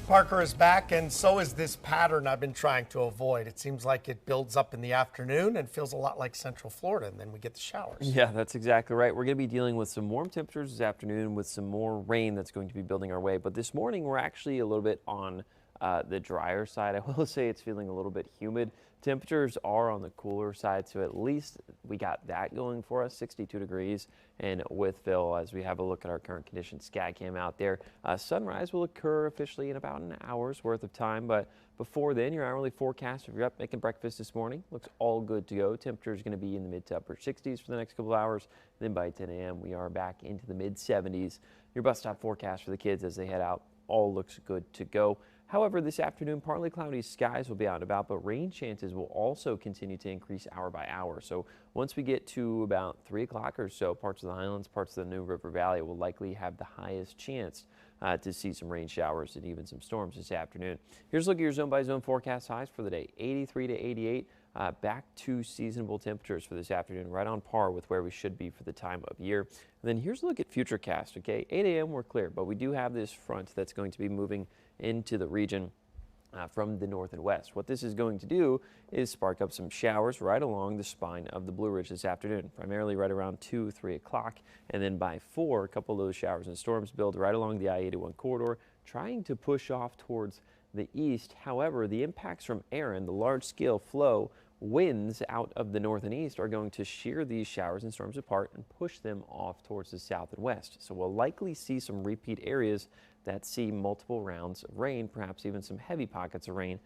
Parker is back, and so is this pattern I've been trying to avoid. It seems like it builds up in the afternoon and feels a lot like Central Florida, and then we get the showers. Yeah, that's exactly right. We're going to be dealing with some warm temperatures this afternoon with some more rain that's going to be building our way. But this morning, we're actually a little bit on the drier side. I will say it's feeling a little bit humid. Temperatures are on the cooler side, so at least we got that going for us, 62 degrees. And with Phil, as we have a look at our current conditions, sky cam out there, sunrise will occur officially in about an hour's worth of time. But before then, your hourly forecast, if you're up making breakfast this morning, looks all good to go. Temperature is going to be in the mid to upper 60s for the next couple of hours. Then by 10 a.m., we are back into the mid 70s. Your bus stop forecast for the kids as they head out all looks good to go. However, this afternoon, partly cloudy skies will be out and about, but rain chances will also continue to increase hour by hour. So once we get to about 3 o'clock or so, parts of the Highlands, parts of the New River Valley will likely have the highest chance to see some rain showers and even some storms this afternoon. Here's a look at your zone by zone forecast highs for the day. 83 to 88. Back to seasonable temperatures for this afternoon, right on par with where we should be for the time of year. And then here's a look at Futurecast. Okay, 8 a.m. we're clear, but we do have this front that's going to be moving into the region from the north and west. What this is going to do is spark up some showers right along the spine of the Blue Ridge this afternoon, primarily right around 2, 3 o'clock. And then by 4, a couple of those showers and storms build right along the I-81 corridor, trying to push off towards the east. However, the impacts from Aaron, the large-scale flow winds out of the north and east, are going to shear these showers and storms apart and push them off towards the south and west. So we'll likely see some repeat areas that see multiple rounds of rain, perhaps even some heavy pockets of rain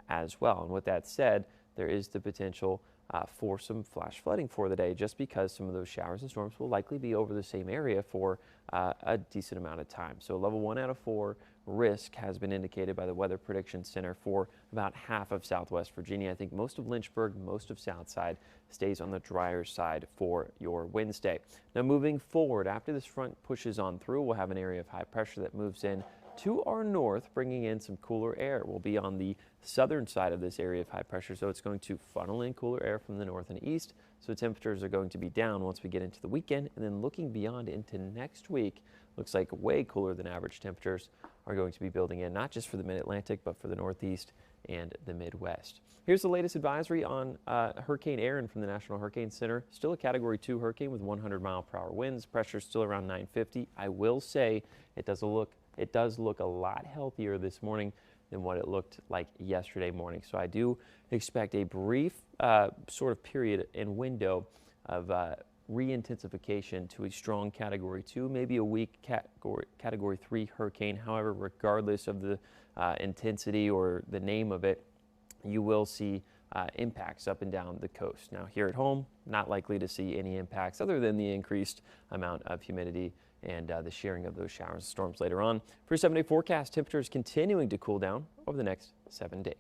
as well. And with that said, there is the potential for some flash flooding for the day, just because some of those showers and storms will likely be over the same area for a decent amount of time. So level 1 out of 4 risk has been indicated by the Weather Prediction Center for about half of Southwest Virginia. I think most of Lynchburg, most of Southside stays on the drier side for your Wednesday. Now moving forward, after this front pushes on through, we'll have an area of high pressure that moves in to our north, bringing in some cooler air. We'll be on the southern side of this area of high pressure, so it's going to funnel in cooler air from the north and east. So temperatures are going to be down once we get into the weekend, and then looking beyond into next week, looks like way cooler than average temperatures are going to be building in, not just for the mid-Atlantic, but for the Northeast and the Midwest. Here's the latest advisory on Hurricane Aaron from the National Hurricane Center. Still a Category 2 hurricane with 100-mile-per-hour winds. Pressure still around 950. I will say it does look a lot healthier this morning than what it looked like yesterday morning. So I do expect a brief sort of period and window of re-intensification to a strong Category 2, maybe a weak Category 3 hurricane. However, regardless of the intensity or the name of it, you will see impacts up and down the coast. Now here at home, not likely to see any impacts other than the increased amount of humidity and the shearing of those showers and storms later on. For a 7-day forecast, temperatures continuing to cool down over the next 7 days.